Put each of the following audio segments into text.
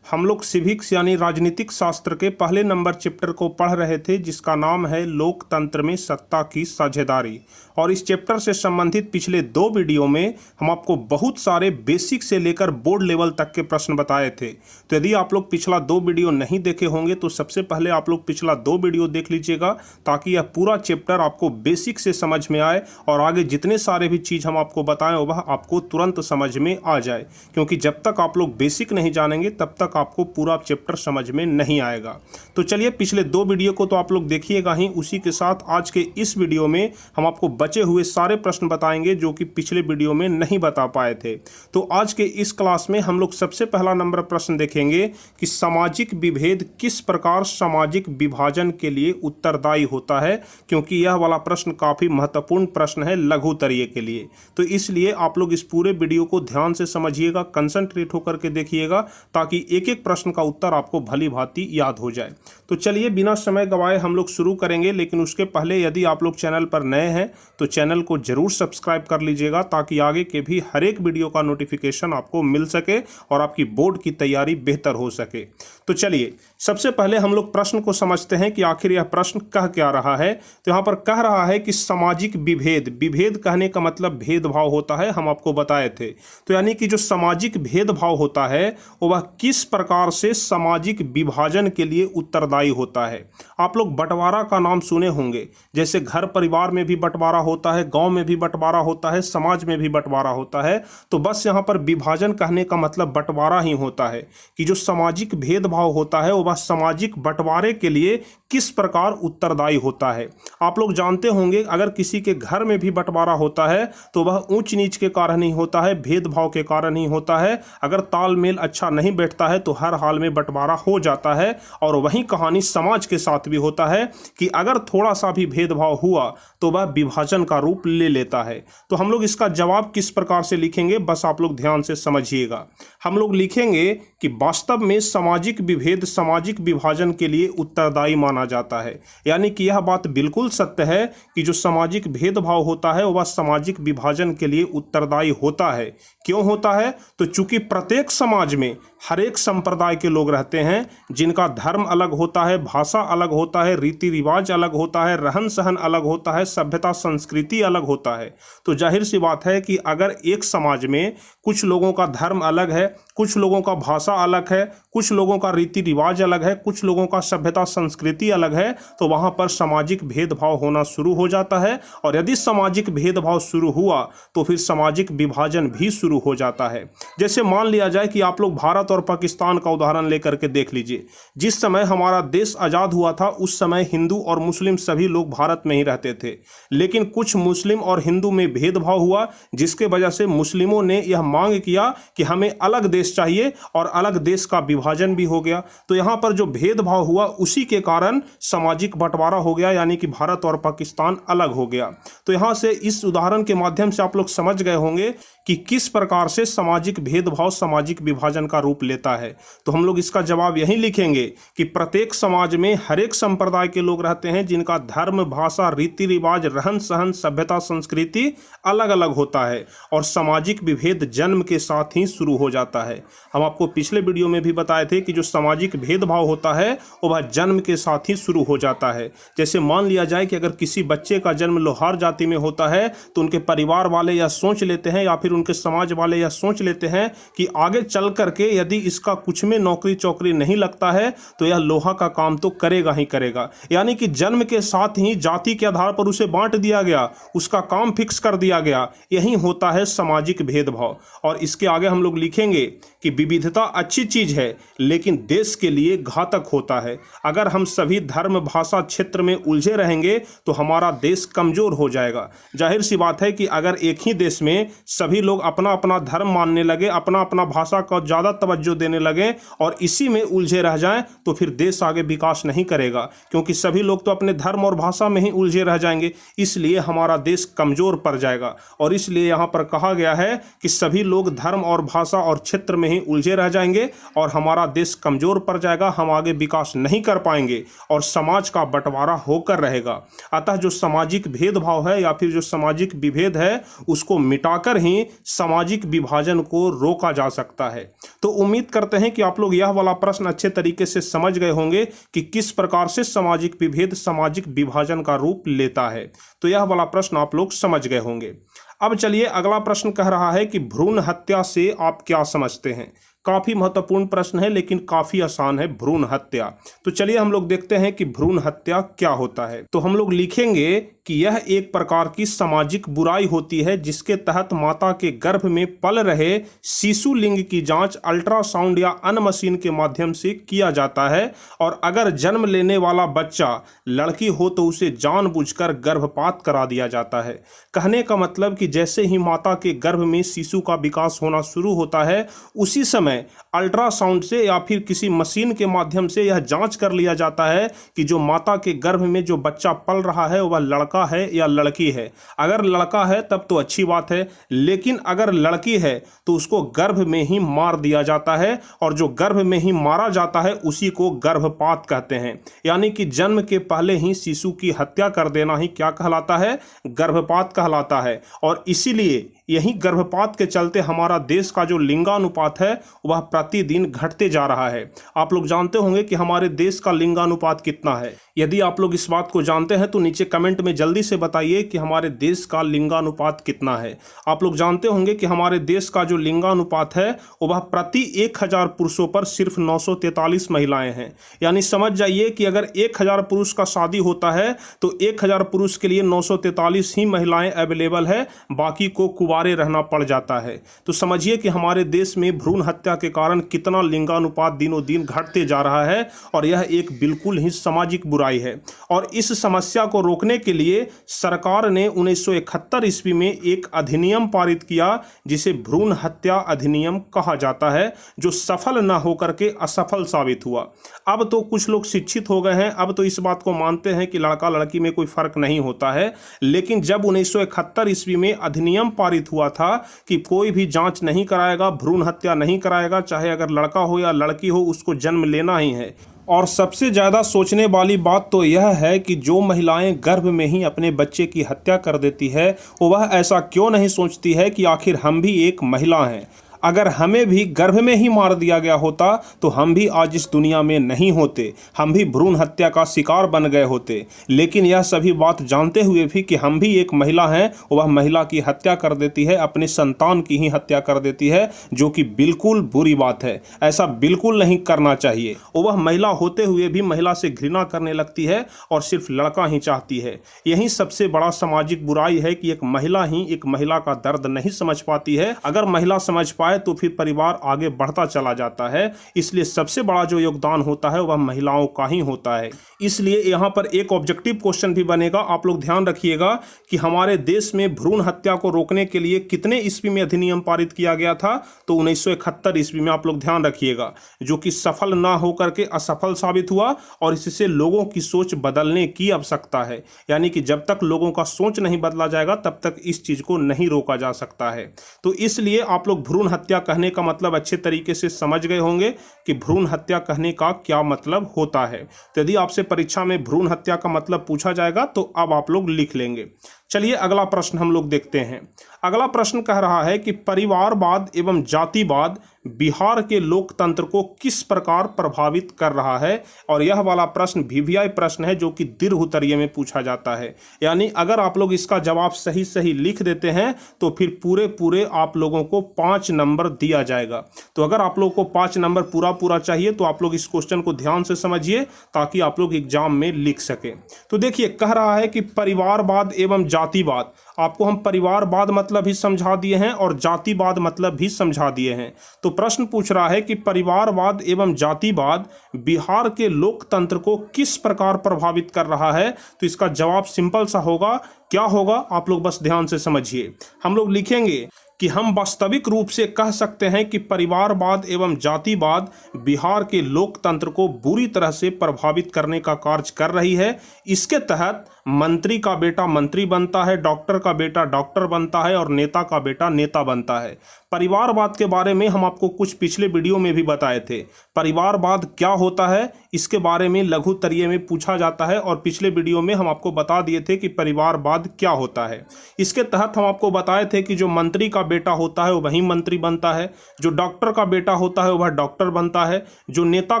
हम लोग सिविक्स यानी राजनीतिक शास्त्र के पहले नंबर चैप्टर को पढ़ रहे थे, जिसका नाम है लोकतंत्र में सत्ता की साझेदारी। और इस चैप्टर से संबंधित पिछले 2 वीडियो में हम आपको बहुत सारे बेसिक से लेकर बोर्ड लेवल तक के प्रश्न बताए थे। तो यदि आप लोग पिछला 2 वीडियो नहीं देखे होंगे तो सबसे पहले आप लोग पिछला 2 वीडियो देख लीजिएगा, ताकि यह पूरा चैप्टर आपको बेसिक से समझ में आए और आगे जितने सारे भी चीज़ हम आपको बताएं वह आपको तुरंत समझ में आ जाए। क्योंकि जब तक आप लोग बेसिक नहीं जानेंगे तब तक आपको पूरा चैप्टर समझ में नहीं आएगा। तो चलिए पिछले 2 वीडियो को तो आप लोग देखिएगा ही, उसी के साथ आज के इस वीडियो में हम आपको बचे हुए सारे प्रश्न बताएंगे जो कि पिछले वीडियो में नहीं बता पाए थे। तो आज के इस क्लास में हम लोग सबसे पहला नंबर प्रश्न देखेंगे कि सामाजिक विभेद किस प्रकार सामाजिक विभाजन के लिए उत्तरदायी होता है, क्योंकि यह वाला प्रश्न काफी महत्वपूर्ण प्रश्न है लघुत्तरीय के लिए। तो इसलिए आप लोग इस पूरे वीडियो को ध्यान से समझिएगा, कंसंट्रेट होकर के देखिएगा, ताकि एक एक प्रश्न का उत्तर आपको भली भांति याद हो जाए। तो चलिए बिना समय गवाए हम लोग शुरू करेंगे, लेकिन उसके पहले यदि आप लोग चैनल पर नए हैं तो चैनल को जरूर सब्सक्राइब कर लीजिएगा, ताकि आगे के भी हर एक वीडियो का नोटिफिकेशन आपको मिल सके और आपकी बोर्ड की तैयारी बेहतर हो सके। तो चलिए सबसे पहले हम लोग प्रश्न को समझते हैं कि आखिर यह प्रश्न कह क्या रहा है। तो यहाँ पर कह रहा है कि सामाजिक विभेद, विभेद कहने का मतलब भेदभाव होता है, हम आपको बताए थे। तो यानी कि जो सामाजिक भेदभाव होता है वह किस प्रकार से सामाजिक विभाजन के लिए उत्तरदायी होता है। आप लोग बंटवारा का नाम सुने होंगे, जैसे घर परिवार में भी बंटवारा होता है, गांव में भी बंटवारा होता है, समाज में भी बंटवारा होता है। तो बस यहाँ पर विभाजन कहने का मतलब बंटवारा ही होता है कि जो सामाजिक भेदभाव होता है वह सामाजिक बंटवारे के लिए किस प्रकार उत्तरदायी होता है। आप लोग जानते होंगे अगर किसी के घर में भी बंटवारा होता है तो वह ऊंच नीच के कारण ही होता है, भेदभाव के कारण ही होता है। अगर तालमेल अच्छा नहीं बैठता है तो हर हाल में बंटवारा हो जाता है। और वही कहानी समाज के साथ भी होता है कि अगर थोड़ा सा भी भेदभाव हुआ तो वह विभाजन का रूप ले लेता है। तो हम लोग इसका जवाब किस प्रकार से लिखेंगे, बस आप लोग ध्यान से समझिएगा। हम लोग लिखेंगे कि वास्तव में सामाजिक विभेद सामाजिक विभाजन के लिए उत्तरदायी माना जाता है। यानी कि यह बात बिल्कुल सत्य है कि जो सामाजिक भेदभाव होता है वह सामाजिक विभाजन के लिए उत्तरदायी होता है। क्यों होता है? तो चूंकि प्रत्येक समाज में हर एक संप्रदाय के लोग रहते हैं, जिनका धर्म अलग होता है, भाषा अलग होता है, रीति रिवाज अलग होता है, रहन सहन अलग होता है, सभ्यता संस्कृति अलग होता है। तो जाहिर सी बात है कि अगर एक समाज में कुछ लोगों का धर्म अलग है, कुछ लोगों का भाषा अलग है, कुछ लोगों का रीति रिवाज अलग है, कुछ लोगों का सभ्यता संस्कृति अलग है, तो वहां पर सामाजिक भेदभाव होना शुरू हो जाता है। और यदि सामाजिक भेदभाव शुरू हुआ तो फिर सामाजिक विभाजन भी शुरू हो जाता है। जैसे मान लिया जाए कि आप लोग भारत और पाकिस्तान का उदाहरण लेकर के देख लीजिए। जिस समय हमारा देश आजाद हुआ था उस समय हिंदू और मुस्लिम सभी लोग भारत में ही रहते थे, लेकिन कुछ मुस्लिम और हिंदू में भेदभाव हुआ, जिसके वजह से मुस्लिमों ने यह मांग किया कि हमें अलग देश चाहिए और अलग देश का विभाजन भी हो गया। तो यहाँ पर जो भेदभाव हुआ उसी के कारण सामाजिक बंटवारा हो गया, यानी कि भारत और पाकिस्तान अलग हो गया। तो यहाँ से इस उदाहरण के माध्यम से आप लोग समझ गए होंगे कि किस प्रकार से सामाजिक भेदभाव सामाजिक विभाजन का रूप लेता है। तो हम लोग इसका जवाब यही लिखेंगे कि प्रत्येक समाज में हर एक संप्रदाय के लोग रहते हैं, जिनका धर्म भाषा रीति रिवाज रहन सहन सभ्यता संस्कृति अलग अलग होता है और सामाजिक विभेद जन्म के साथ ही शुरू हो जाता है। हम आपको पिछले वीडियो में भी बताए थे कि जो सामाजिक भेदभाव होता है वह जन्म के साथ ही शुरू हो जाता है। जैसे मान लिया जाए कि अगर किसी बच्चे का जन्म लोहार जाति में होता है तो उनके परिवार वाले यह सोच लेते हैं या फिर उनके समाज वाले यह सोच लेते हैं कि आगे चल करके यदि इसका कुछ में नौकरी चौकरी नहीं लगता है तो यह लोहा का काम तो करेगा ही करेगा। यानी कि जन्म के साथ ही जाति के आधार पर उसे बांट दिया गया, उसका काम फिक्स कर दिया गया। यही होता है सामाजिक भेदभाव। और इसके आगे हम लोग लिखेंगे कि विविधता अच्छी चीज है लेकिन देश के लिए घातक होता है। अगर हम सभी धर्म भाषा क्षेत्र में उलझे रहेंगे तो हमारा देश कमजोर हो जाएगा। जाहिर सी बात है कि अगर एक ही देश में सभी लोग अपना अपना धर्म मानने लगे, अपना अपना भाषा को ज़्यादा तवज्जो देने लगें और इसी में उलझे रह जाएं तो फिर देश आगे विकास नहीं करेगा, क्योंकि सभी लोग तो अपने धर्म और भाषा में ही उलझे रह जाएंगे, इसलिए हमारा देश कमजोर पड़ जाएगा। और इसलिए यहाँ पर कहा गया है कि सभी लोग धर्म और भाषा और क्षेत्र में ही उलझे रह जाएंगे और हमारा देश कमजोर पड़ जाएगा, हम आगे विकास नहीं कर पाएंगे और समाज का बंटवारा होकर रहेगा। अतः जो सामाजिक भेदभाव है या फिर जो सामाजिक विभेद है उसको मिटाकर ही सामाजिक विभाजन को रोका जा सकता है। तो उम्मीद करते हैं कि आप लोग यह वाला प्रश्न अच्छे तरीके से समझ गए होंगे कि किस प्रकार से सामाजिक विभेद सामाजिक विभाजन का रूप लेता है। तो यह वाला प्रश्न आप लोग समझ गए होंगे। अब चलिए अगला प्रश्न कह रहा है कि भ्रूण हत्या से आप क्या समझते हैं। काफी महत्वपूर्ण प्रश्न है लेकिन काफी आसान है, भ्रूण हत्या। तो चलिए हम लोग देखते हैं कि भ्रूण हत्या क्या होता है। तो हम लोग लिखेंगे कि यह एक प्रकार की सामाजिक बुराई होती है जिसके तहत माता के गर्भ में पल रहे शिशु लिंग की जांच अल्ट्रासाउंड या अन्य मशीन के माध्यम से किया जाता है और अगर जन्म लेने वाला बच्चा लड़की हो तो उसे जानबूझकर गर्भपात करा दिया जाता है। कहने का मतलब कि जैसे ही माता के गर्भ में शिशु का विकास होना शुरू होता है उसी समय अल्ट्रासाउंड से या फिर किसी मशीन के माध्यम से यह जांच कर लिया जाता है कि जो माता के गर्भ में जो बच्चा पल रहा है वह लड़का है या लड़की है। अगर लड़का है तब तो अच्छी बात है, लेकिन अगर लड़की है तो उसको गर्भ में ही मार दिया जाता है और जो गर्भ में ही मारा जाता है उसी को गर्भपात कहते हैं। यानी कि जन्म के पहले ही शिशु की हत्या कर देना ही क्या कहलाता है, गर्भपात कहलाता है। और इसीलिए यही गर्भपात के चलते हमारा देश का जो लिंगानुपात है वह प्रतिदिन घटते जा रहा है। आप लोग जानते होंगे कि हमारे देश का लिंगानुपात कितना है। यदि आप लोग इस बात को जानते हैं तो नीचे कमेंट में जल्दी से बताइए कि हमारे देश का लिंगानुपात कितना है। आप लोग जानते होंगे कि हमारे देश का जो लिंगानुपात है वह प्रति 1000 पुरुषों पर सिर्फ 943 महिलाएं हैं। यानी समझ जाइए कि अगर 1000 पुरुष का शादी होता है तो 1000 पुरुष के लिए 943 ही महिलाएं अवेलेबल है, बाकी को कुंवारे रहना पड़ जाता है। तो समझिए कि हमारे देश में भ्रूण हत्या के कारण कितना लिंगानुपात दिनों दिन घटते जा रहा है और यह एक बिल्कुल ही सामाजिक बुराई है। और इस समस्या को रोकने के लिए सरकार ने 1971 ईस्वी में एक अधिनियम पारित किया जिसे भ्रूण हत्या अधिनियम कहा जाता है, जो सफल न होकर के असफल साबित हुआ। अब तो कुछ लोग शिक्षित हो गए हैं, अब तो इस बात को मानते हैं कि लड़का लड़की में कोई फर्क नहीं होता है। लेकिन जब 1971 ईस्वी में अधिनियम पारित हुआ था कि कोई भी जांच नहीं कराएगा, भ्रूण हत्या नहीं कराएगा, चाहे अगर लड़का हो या लड़की हो उसको जन्म लेना ही है। और सबसे ज़्यादा सोचने वाली बात तो यह है कि जो महिलाएं गर्भ में ही अपने बच्चे की हत्या कर देती है वह ऐसा क्यों नहीं सोचती है कि आखिर हम भी एक महिला हैं। अगर हमें भी गर्भ में ही मार दिया गया होता तो हम भी आज इस दुनिया में नहीं होते, हम भी भ्रूण हत्या का शिकार बन गए होते। लेकिन यह सभी बात जानते हुए भी कि हम भी एक महिला हैं, वह महिला की हत्या कर देती है, अपने संतान की ही हत्या कर देती है, जो कि बिल्कुल बुरी बात है। ऐसा बिल्कुल नहीं करना चाहिए। वह महिला होते हुए भी महिला से घृणा करने लगती है और सिर्फ लड़का ही चाहती है। यही सबसे बड़ा सामाजिक बुराई है कि एक महिला ही एक महिला का दर्द नहीं समझ पाती है। अगर महिला समझ पाए तो फिर परिवार आगे बढ़ता चला जाता है। इसलिए सबसे बड़ा जो योगदान होता है वह महिलाओं का ही होता है। इसलिए यहाँ पर एक ऑब्जेक्टिव क्वेश्चन भी बनेगा, आप लोग ध्यान रखिएगा कि हमारे देश में भ्रूण हत्या को रोकने के लिए कितने ईस्वी में अधिनियम पारित किया गया था। तो 1971 ईस्वी में आप लोग ध्यान रखिएगा, जो कि सफल ना होकर के असफल साबित हुआ और इससे लोगों की सोच बदलने की आवश्यकता है। यानी कि जब तक लोगों का सोच नहीं बदला जाएगा तब तक इस चीज को नहीं रोका जा सकता है। तो इसलिए आप लोग भ्रूण हत्या कहने का मतलब अच्छे तरीके से समझ गए होंगे कि भ्रूण हत्या कहने का क्या मतलब होता है। तो यदि आपसे परीक्षा में भ्रूण हत्या का मतलब पूछा जाएगा तो अब आप लोग लिख लेंगे। चलिए अगला प्रश्न हम लोग देखते हैं। अगला प्रश्न कह रहा है कि परिवारवाद एवं जातिवाद बिहार के लोकतंत्र को किस प्रकार प्रभावित कर रहा है। और यह वाला प्रश्न VVI प्रश्न है जो कि दीर्घ उत्तरीय में पूछा जाता है। यानी अगर आप लोग इसका जवाब सही सही लिख देते हैं तो फिर पूरे आप लोगों को 5 नंबर दिया जाएगा। तो अगर आप लोगों को 5 नंबर पूरा चाहिए तो आप लोग इस क्वेश्चन को ध्यान से समझिए ताकि आप लोग एग्जाम में लिख सकें। तो देखिए कह रहा है कि परिवारवाद एवं जातिवाद, आपको हम परिवारवाद मतलब भी समझा दिए हैं और जातिवाद मतलब भी समझा दिए हैं। तो प्रश्न पूछ रहा है कि परिवारवाद एवं जातिवाद बिहार के लोकतंत्र को किस प्रकार प्रभावित कर रहा है। तो इसका जवाब सिंपल सा होगा, क्या होगा आप लोग बस ध्यान से समझिए। हम लोग लिखेंगे कि हम वास्तविक रूप से कह सकते हैं कि परिवारवाद एवं जातिवाद बिहार के लोकतंत्र को बुरी तरह से प्रभावित करने का कार्य कर रही है। इसके तहत मंत्री का बेटा मंत्री बनता है, डॉक्टर का बेटा डॉक्टर बनता है और नेता का बेटा नेता बनता है। परिवारवाद के बारे में हम आपको कुछ पिछले वीडियो में भी बताए थे। परिवारवाद क्या होता है इसके बारे में लघुतरीय में पूछा जाता है और पिछले वीडियो में हम आपको बता दिए थे कि परिवारवाद क्या होता है। इसके तहत हम आपको बताए थे कि जो मंत्री का बेटा होता है वही मंत्री बनता है, जो डॉक्टर का बेटा होता है वह डॉक्टर बनता है, जो नेता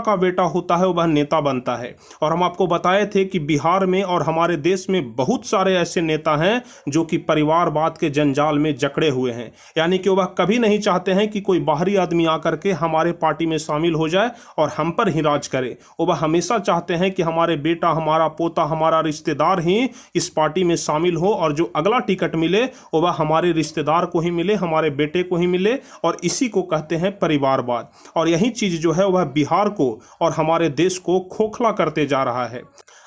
का बेटा होता है वह नेता बनता है। और हम आपको बताए थे कि बिहार में और हमारे देश में बहुत सारे ऐसे नेता हैं जो कि परिवारवाद के जंजाल में जकड़े हुए हैं, यानी कि वह कभी नहीं चाहते हैं कि कोई बाहरी आदमी आकर के हमारे पार्टी में शामिल हो जाए और हम पर ही राज करे। वह हमेशा चाहते हैं कि हमारे बेटा, हमारा पोता, हमारा रिश्तेदार ही इस पार्टी में शामिल हो और जो अगला टिकट मिले वह हमारे रिश्तेदार को ही मिले, हमारे बेटे को ही मिले, और इसी को कहते हैं परिवारवाद। और यही चीज जो है वह बिहार को और हमारे देश को खोखला करते जा रहा है।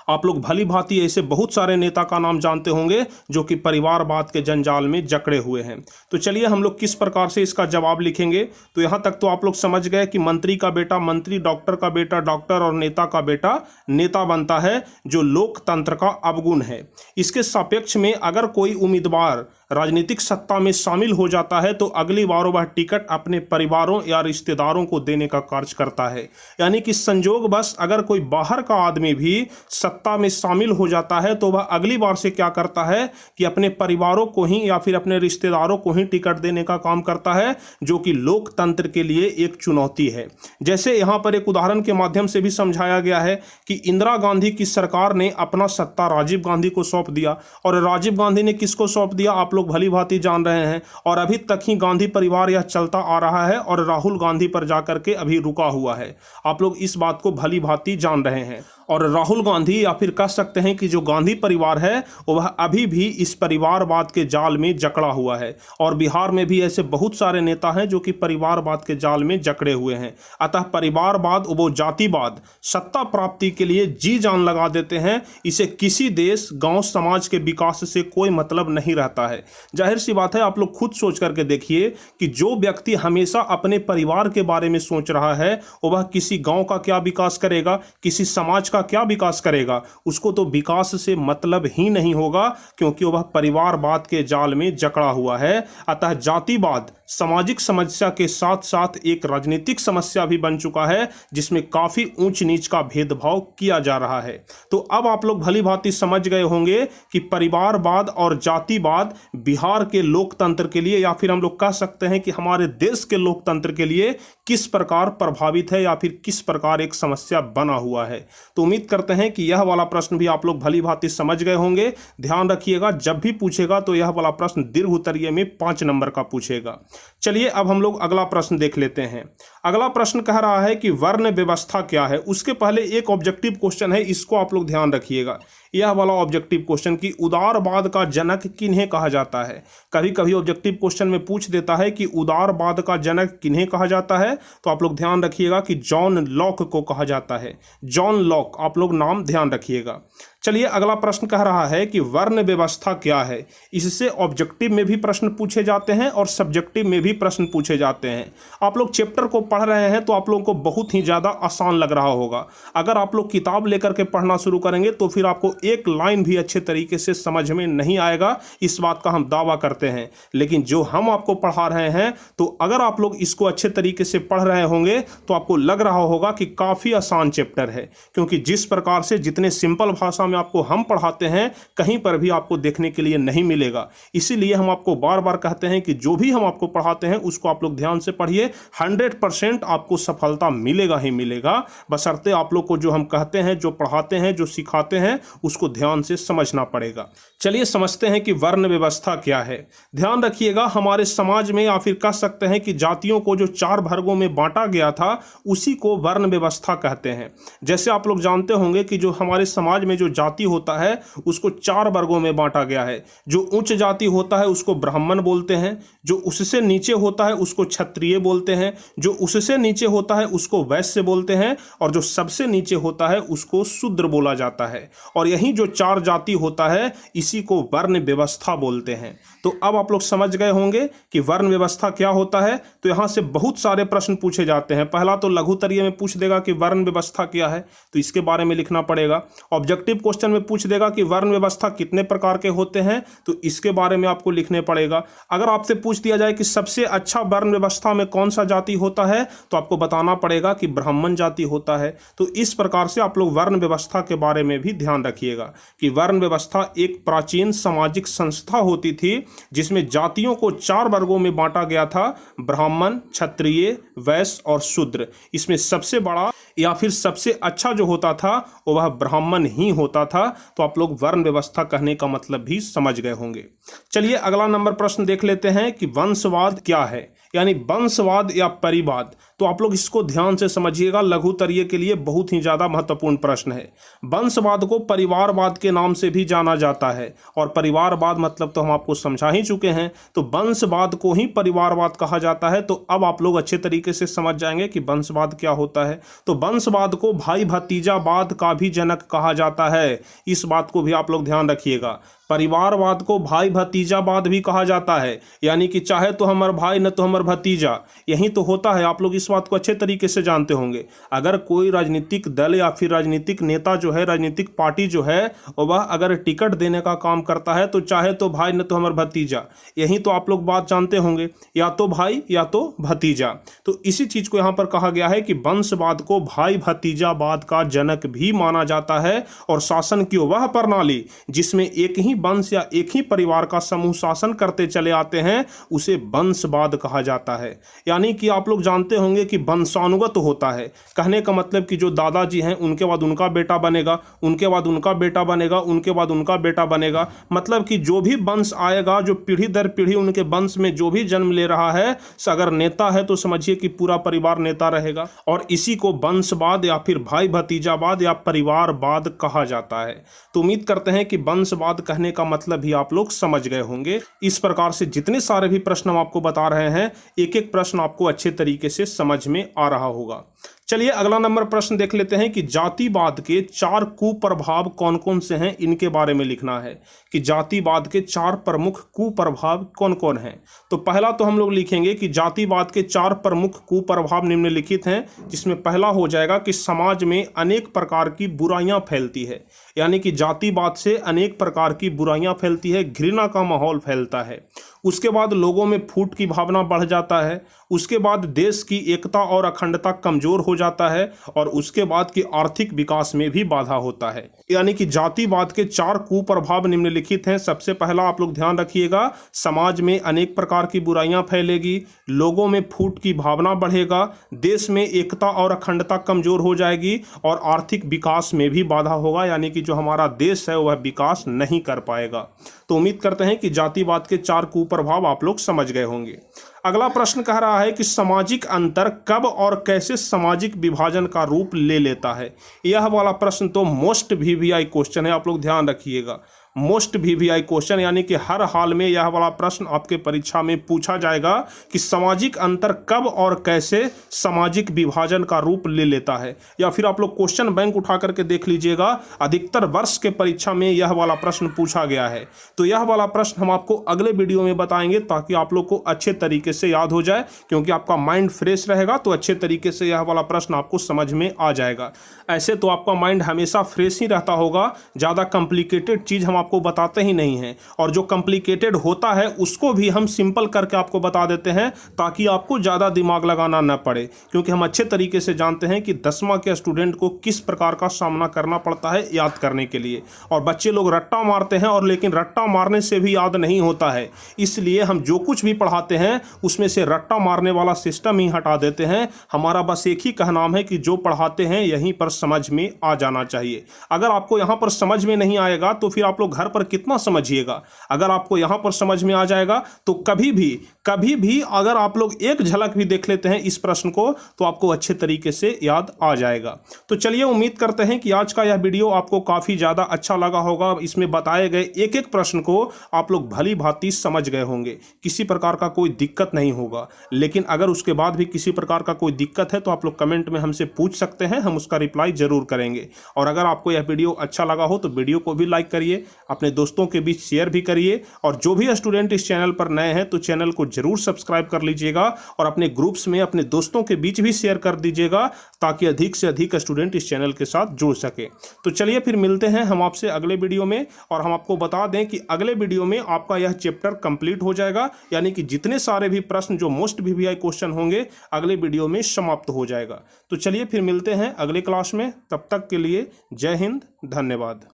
आप लोग भली भांति ऐसे बहुत सारे नेता का नाम जानते होंगे जो कि परिवारवाद के जंजाल में जकड़े हुए हैं। तो चलिए हम लोग किस प्रकार से इसका जवाब लिखेंगे। तो यहाँ तक तो आप लोग समझ गए कि मंत्री का बेटा मंत्री, डॉक्टर का बेटा डॉक्टर और नेता का बेटा नेता बनता है, जो लोकतंत्र का अवगुण है। इसके सापेक्ष में अगर कोई उम्मीदवार राजनीतिक सत्ता में शामिल हो जाता है तो अगली बार वह टिकट अपने परिवारों या रिश्तेदारों को देने का कार्य करता है। यानी कि संजोगवश अगर कोई बाहर का आदमी भी सत्ता में शामिल हो जाता है तो वह अगली बार से क्या करता है कि अपने परिवारों को ही या फिर अपने रिश्तेदारों को ही टिकट देने का काम करता है, जो कि लोकतंत्र के लिए एक चुनौती है। जैसे यहाँ पर एक उदाहरण के माध्यम से भी समझाया गया है कि इंदिरा गांधी की सरकार ने अपना सत्ता राजीव गांधी को सौंप दिया, और राजीव गांधी ने किसको सौंप दिया आप लोग भली भांति जान रहे हैं, और अभी तक ही गांधी परिवार यह चलता आ रहा है और राहुल गांधी पर जाकर के अभी रुका हुआ है। आप लोग इस बात को भली भांति जान रहे हैं। और राहुल गांधी या फिर कह सकते हैं कि जो गांधी परिवार है वह अभी भी इस परिवारवाद के जाल में जकड़ा हुआ है, और बिहार में भी ऐसे बहुत सारे नेता हैं जो कि परिवारवाद के जाल में जकड़े हुए हैं। अतः परिवारवाद वो जातिवाद सत्ता प्राप्ति के लिए जी जान लगा देते हैं। इसे किसी देश, गांव, समाज के विकास से कोई मतलब नहीं रहता है। जाहिर सी बात है, आप लोग खुद सोच करके देखिए कि जो व्यक्ति हमेशा अपने परिवार के बारे में सोच रहा है वह किसी गाँव का क्या विकास करेगा, किसी समाज का क्या विकास करेगा। उसको तो विकास से मतलब ही नहीं होगा, क्योंकि वह परिवारवाद के जाल में जकड़ा हुआ है। अतः जातिवाद सामाजिक समस्या के साथ साथ एक राजनीतिक समस्या भी बन चुका है, जिसमें काफी ऊंच नीच का भेदभाव किया जा रहा है। तो अब आप लोग भली भांति समझ गए होंगे कि परिवारवाद और जातिवाद बिहार के लोकतंत्र के लिए, या फिर हम लोग कह सकते हैं कि हमारे देश के लोकतंत्र के लिए किस प्रकार प्रभावित है या फिर किस प्रकार एक समस्या बना हुआ है। तो उम्मीद करते हैं कि यह वाला प्रश्न भी आप लोग भली भांति समझ गए होंगे। ध्यान रखिएगा, जब भी पूछेगा तो यह वाला प्रश्न दीर्घ उत्तरीय में 5 नंबर का पूछेगा। चलिए अब हम लोग अगला प्रश्न देख लेते हैं। अगला प्रश्न कह रहा है कि वर्ण व्यवस्था क्या है। उसके पहले एक ऑब्जेक्टिव क्वेश्चन है, इसको आप लोग ध्यान रखिएगा। यह वाला ऑब्जेक्टिव क्वेश्चन कि उदारवाद का जनक किन्हें कहा जाता है। कभी कभी ऑब्जेक्टिव क्वेश्चन में पूछ देता है कि उदारवाद का जनक किन्हें कहा जाता है, तो आप लोग ध्यान रखिएगा कि जॉन लॉक को कहा जाता है। जॉन लॉक, आप लोग नाम ध्यान रखिएगा। चलिए अगला प्रश्न कह रहा है कि वर्ण व्यवस्था क्या है। इससे ऑब्जेक्टिव में भी प्रश्न पूछे जाते हैं और सब्जेक्टिव में भी प्रश्न पूछे जाते हैं। आप लोग चैप्टर को पढ़ रहे हैं तो आप लोगों को बहुत ही ज़्यादा आसान लग रहा होगा। अगर आप लोग किताब लेकर के पढ़ना शुरू करेंगे तो फिर आपको एक लाइन भी अच्छे तरीके से समझ में नहीं आएगा, इस बात का हम दावा करते हैं। लेकिन जो हम आपको पढ़ा रहे हैं, तो अगर आप लोग इसको अच्छे तरीके से पढ़ रहे होंगे तो आपको लग रहा होगा कि काफ़ी आसान चैप्टर है, क्योंकि जिस प्रकार से जितने सिंपल भाषा में आपको हम पढ़ाते हैं कहीं पर भी आपको देखने के लिए नहीं मिलेगा। इसीलिए हम आपको बार बार कहते हैं कि जो भी हम आपको पढ़ाते हैं उसको आप लोग ध्यान से पढ़िए। 100% आपको सफलता मिलेगा ही मिलेगा, बशर्ते आप लोग को जो हम कहते हैं, जो पढ़ाते हैं, जो सिखाते हैं, उसको ध्यान से समझना पड़ेगा। चलिए समझते हैं कि वर्ण व्यवस्था क्या है। ध्यान रखिएगा, हमारे समाज में या फिर कह सकते हैं कि जातियों को जो 4 वर्गों में बांटा गया था उसी को वर्ण व्यवस्था कहते हैं। जैसे आप लोग जानते होंगे कि जो हमारे समाज में जो जाति होता है उसको 4 वर्गों में बांटा गया है। जो उच्च जाति होता है उसको ब्राह्मण बोलते हैं, जो उससे नीचे होता है उसको क्षत्रिय बोलते हैं, जो उससे नीचे होता है उसको वैश्य बोलते हैं, और जो सबसे नीचे होता है उसको शूद्र बोला जाता है। और यही जो 4 जाति होता है इसी को वर्ण व्यवस्था बोलते हैं। तो अब आप लोग समझ गए होंगे कि वर्ण व्यवस्था क्या होता है। तो यहाँ से बहुत सारे प्रश्न पूछे जाते हैं। पहला तो लघुतरीय में पूछ देगा कि वर्ण व्यवस्था क्या है, तो इसके बारे में लिखना पड़ेगा। ऑब्जेक्टिव क्वेश्चन में पूछ देगा कि वर्ण व्यवस्था कितने प्रकार के होते हैं, तो इसके बारे में आपको लिखने पड़ेगा। अगर आपसे पूछ दिया जाए कि सबसे अच्छा वर्ण व्यवस्था में कौन सा जाति होता है, तो आपको बताना पड़ेगा कि ब्राह्मण जाति होता है। तो इस प्रकार से आप लोग वर्ण व्यवस्था के बारे में भी ध्यान रखिएगा कि वर्ण व्यवस्था एक प्राचीन सामाजिक संस्था होती थी जिसमें जातियों को 4 वर्गों में बांटा गया था, ब्राह्मण, क्षत्रिय, वैश्य और शूद्र। इसमें सबसे बड़ा या फिर सबसे अच्छा जो होता था वह ब्राह्मण ही होता था। तो आप लोग वर्ण व्यवस्था कहने का मतलब भी समझ गए होंगे। चलिए अगला नंबर प्रश्न देख लेते हैं कि वंशवाद क्या है, यानी वंशवाद या परिवाद। तो आप लोग इसको ध्यान से समझिएगा, लघुतरीय के लिए बहुत ही ज़्यादा महत्वपूर्ण प्रश्न है। वंशवाद को परिवारवाद के नाम से भी जाना जाता है, और परिवारवाद मतलब तो हम आपको समझा ही चुके हैं। तो वंशवाद को ही परिवारवाद कहा जाता है। तो अब आप लोग अच्छे तरीके से समझ जाएंगे कि वंशवाद क्या होता है। तो वंशवाद को भाई भतीजावाद का भी जनक कहा जाता है, इस बात को भी आप लोग ध्यान रखिएगा। परिवारवाद को भाई भतीजावाद भी कहा जाता है, यानी कि चाहे तो हमार भाई न तो हमार भतीजा, यही तो होता है। आप लोग इस बात को अच्छे तरीके से जानते होंगे। अगर कोई राजनीतिक दल या फिर राजनीतिक नेता जो है, राजनीतिक पार्टी जो है, वह अगर टिकट देने का काम करता है तो चाहे तो भाई न तो हमार भतीजा, यही तो आप लोग बात जानते होंगे, या तो भाई या तो भतीजा। तो इसी चीज को यहाँ पर कहा गया है कि वंशवाद को भाई भतीजावाद का जनक भी माना जाता है, और शासन की वह प्रणाली जिसमें एक ही वंश या एक ही परिवार का समूह शासन करते चले आते हैं उसे वंशवाद कहा जाता है। यानी कि आप लोग जानते होंगे कि वंशानुगत होता है, कहने का मतलब कि जो दादाजी हैं उनके बाद उनका बेटा बनेगा, उनके बाद उनका बेटा बनेगा, उनके बाद उनका बेटा बनेगा। मतलब कि जो भी वंश आएगा, जो पीढ़ी दर पीढ़ी उनके वंश में जो भी जन्म ले रहा है, अगर नेता है तो समझिए कि पूरा परिवार नेता रहेगा, और इसी को वंशवाद या फिर भाई भतीजावाद या परिवारवाद कहा जाता है। तो उम्मीद करते हैं कि वंशवाद कहने का मतलब भी आप लोग समझ गए होंगे। इस प्रकार से जितने सारे भी प्रश्न हम आपको बता रहे हैं, एक एक प्रश्न आपको अच्छे तरीके से समझ में आ रहा होगा। चलिए अगला नंबर प्रश्न देख लेते हैं कि जातिवाद के 4 कुप्रभाव कौन कौन से हैं, इनके बारे में लिखना है कि जातिवाद के 4 प्रमुख कुप्रभाव कौन कौन हैं। तो पहला तो हम लोग लिखेंगे कि जातिवाद के 4 प्रमुख कुप्रभाव निम्नलिखित हैं, जिसमें पहला हो जाएगा कि समाज में अनेक प्रकार की बुराइयां फैलती है, यानी कि जातिवाद से अनेक प्रकार की बुराइयां फैलती है, घृणा का माहौल फैलता है। उसके बाद लोगों में फूट की भावना बढ़ जाता है। उसके बाद देश की एकता और अखंडता कमजोर हो जाता है, और उसके बाद की आर्थिक विकास में भी बाधा होता है। यानी कि जातिवाद के 4 कुप्रभाव निम्नलिखित हैं। सबसे पहला आप लोग ध्यान रखिएगा, समाज में अनेक प्रकार की बुराइयां फैलेगी, लोगों में फूट की भावना बढ़ेगा, देश में एकता और अखंडता कमजोर हो जाएगी, और आर्थिक विकास में भी बाधा होगा, यानी कि जो हमारा देश है वह विकास नहीं कर पाएगा। तो उम्मीद करते हैं कि जातिवाद के 4 कुप्रभाव आप लोग समझ गए होंगे। अगला प्रश्न कह रहा है कि सामाजिक अंतर कब और कैसे सामाजिक विभाजन का रूप ले लेता है। यह वाला प्रश्न तो मोस्ट वीवीआई क्वेश्चन है, आप लोग ध्यान रखिएगा। मोस्ट वीवीआई क्वेश्चन, यानी कि हर हाल में यह वाला प्रश्न आपके परीक्षा में पूछा जाएगा कि सामाजिक अंतर कब और कैसे सामाजिक विभाजन का रूप ले लेता है। या फिर आप लोग क्वेश्चन बैंक उठा करके देख लीजिएगा, अधिकतर वर्ष के परीक्षा में यह वाला प्रश्न पूछा गया है। तो यह वाला प्रश्न हम आपको अगले वीडियो में बताएंगे, ताकि आप लोग को अच्छे तरीके से याद हो जाए, क्योंकि आपका माइंड फ्रेश रहेगा तो अच्छे तरीके से यह वाला प्रश्न आपको समझ में आ जाएगा। ऐसे तो आपका माइंड हमेशा फ्रेश ही रहता होगा, ज़्यादा कॉम्प्लिकेटेड चीज़ हम आपको बताते ही नहीं हैं, और जो कॉम्प्लिकेटेड होता है उसको भी हम सिंपल करके आपको बता देते हैं, ताकि आपको ज़्यादा दिमाग लगाना न पड़े। क्योंकि हम अच्छे तरीके से जानते हैं कि 10वां के स्टूडेंट को किस प्रकार का सामना करना पड़ता है याद करने के लिए। और बच्चे लोग रट्टा मारते हैं, और लेकिन रट्टा मारने से भी याद नहीं होता है। इसलिए हम जो कुछ भी पढ़ाते हैं उसमें से रट्टा मारने वाला सिस्टम ही हटा देते हैं। हमारा बस एक ही कहनाम है कि जो पढ़ाते हैं यहीं पर समझ में आ जाना चाहिए। अगर आपको यहाँ पर समझ में नहीं आएगा तो फिर आप लोग घर पर कितना समझिएगा। अगर आपको यहाँ पर समझ में आ जाएगा तो कभी भी अगर आप लोग एक झलक भी देख लेते हैं इस प्रश्न को तो आपको अच्छे तरीके से याद आ जाएगा। तो चलिए, उम्मीद करते हैं कि आज का यह वीडियो आपको काफ़ी ज़्यादा अच्छा लगा होगा। इसमें बताए गए एक एक प्रश्न को आप लोग भली भांति समझ गए होंगे, किसी प्रकार का कोई दिक्कत नहीं होगा। लेकिन अगर उसके बाद भी किसी प्रकार का कोई दिक्कत है तो आप लोग कमेंट में हमसे पूछ सकते हैं, हम उसका रिप्लाई जरूर करेंगे। और अगर आपको यह वीडियो अच्छा लगा हो तो वीडियो को भी लाइक करिए, अपने दोस्तों के बीच शेयर भी करिए, और जो भी स्टूडेंट इस चैनल पर नए हैं तो चैनल को जरूर सब्सक्राइब कर लीजिएगा और अपने ग्रुप्स में अपने दोस्तों के बीच भी शेयर कर दीजिएगा ताकि अधिक से अधिक स्टूडेंट इस चैनल के साथ जुड़ सके। तो चलिए फिर मिलते हैं हम आपसे अगले वीडियो में, और हम आपको बता दें कि अगले वीडियो में आपका यह चैप्टर कंप्लीट हो जाएगा, यानी कि जितने सारे भी प्रश्न जो मोस्ट VVI क्वेश्चन होंगे अगले वीडियो में समाप्त हो जाएगा। तो चलिए फिर मिलते हैं अगले क्लास में, तब तक के लिए जय हिंद, धन्यवाद।